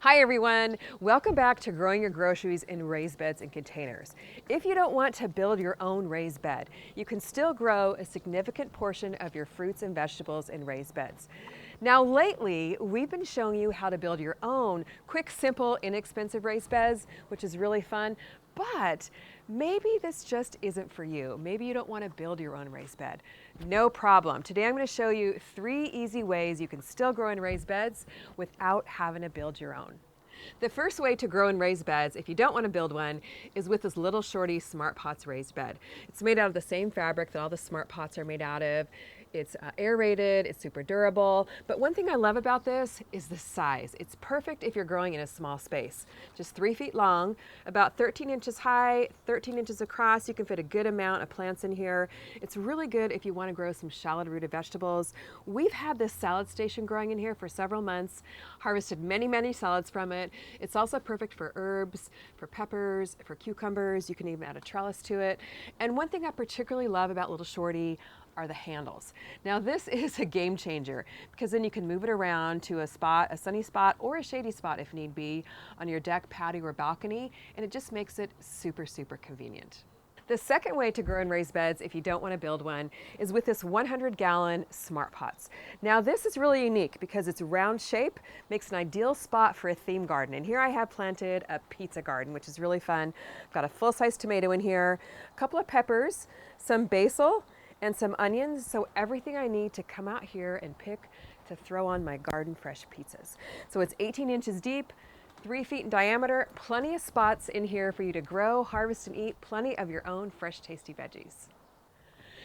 Hi everyone, welcome back to Growing Your Groceries in Raised Beds and Containers. If you don't want to build your own raised bed, you can still grow a significant portion of your fruits and vegetables in raised beds. Now lately, we've been showing you how to build your own quick, simple, inexpensive raised beds, which is really fun, but maybe this just isn't for you. Maybe you don't want to build your own raised bed. No problem. Today I'm going to show you 3 easy ways you can still grow in raised beds without having to build your own. The first way to grow in raised beds, if you don't want to build one, is with this little shorty Smart Pots raised bed. It's made out of the same fabric that all the Smart Pots are made out of. It's aerated, it's super durable, but one thing I love about this is the size. It's perfect if you're growing in a small space. Just 3 feet long, about 13 inches high, 13 inches across. You can fit a good amount of plants in here. It's really good if you want to grow some shallot-rooted vegetables. We've had this salad station growing in here for several months, harvested many salads from it. It's also perfect for herbs, for peppers, for cucumbers. You can even add a trellis to it. And one thing I particularly love about Little Shorty are the handles. Now this is a game changer because then you can move it around to a spot, a sunny spot or a shady spot if need be, on your deck, patio, or balcony, and it just makes it super convenient. The second way to grow in raised beds, if you don't want to build one, is with this 100-gallon Smart Pots. Now this is really unique because its round shape makes an ideal spot for a theme garden. And here I have planted a pizza garden, which is really fun. I've got a full-size tomato in here, a couple of peppers, some basil, and some onions, so everything I need to come out here and pick to throw on my garden fresh pizzas. So it's 18 inches deep, 3 feet in diameter, plenty of spots in here for you to grow, harvest, and eat plenty of your own fresh, tasty veggies.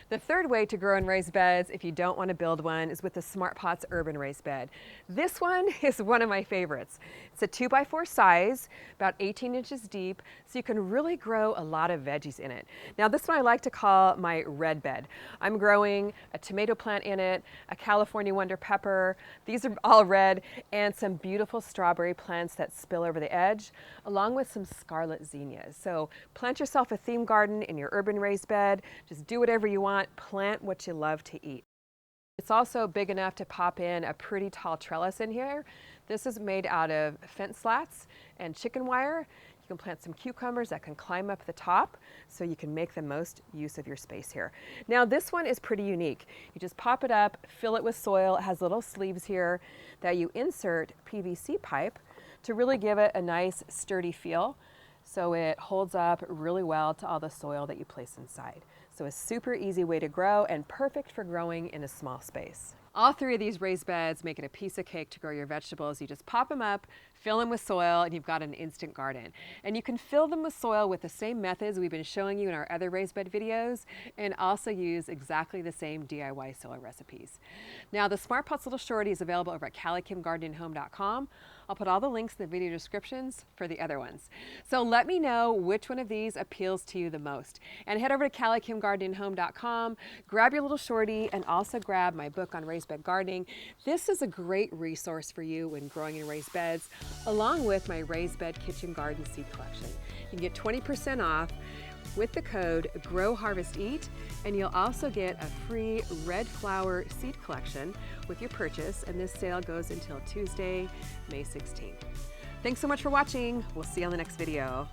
The third way to grow in raised beds, if you don't want to build one, is with the Smart Pots Urban Raised Bed. This one is one of my favorites. It's a 2x4 size, about 18 inches deep, so you can really grow a lot of veggies in it. Now this one I like to call my red bed. I'm growing a tomato plant in it, a California Wonder Pepper, these are all red, and some beautiful strawberry plants that spill over the edge, along with some scarlet zinnias. So plant yourself a theme garden in your urban raised bed, just do whatever you want. Plant what you love to eat. It's also big enough to pop in a pretty tall trellis in here. This is made out of fence slats and chicken wire. You can plant some cucumbers that can climb up the top so you can make the most use of your space here. Now this one is pretty unique. You just pop it up, fill it with soil. It has little sleeves here that you insert PVC pipe to really give it a nice sturdy feel, so it holds up really well to all the soil that you place inside. So a super easy way to grow and perfect for growing in a small space. All 3 of these raised beds make it a piece of cake to grow your vegetables. You just pop them up, fill them with soil, and you've got an instant garden. And you can fill them with soil with the same methods we've been showing you in our other raised bed videos, and also use exactly the same DIY soil recipes. Now the Smart Pots Little Shorty is available over at CaliKimGardenandHome.com. I'll put all the links in the video descriptions for the other ones. So let me know which one of these appeals to you the most. And head over to CaliKimGardenandHome.com, grab your Little Shorty, and also grab my book on raised bed gardening. This is a great resource for you when growing in raised beds, along with my raised bed kitchen garden seed collection. You can get 20% off with the code GROWHARVESTEAT, and you'll also get a free red flower seed collection with your purchase, and this sale goes until Tuesday, May 16th. Thanks so much for watching. We'll see you on the next video.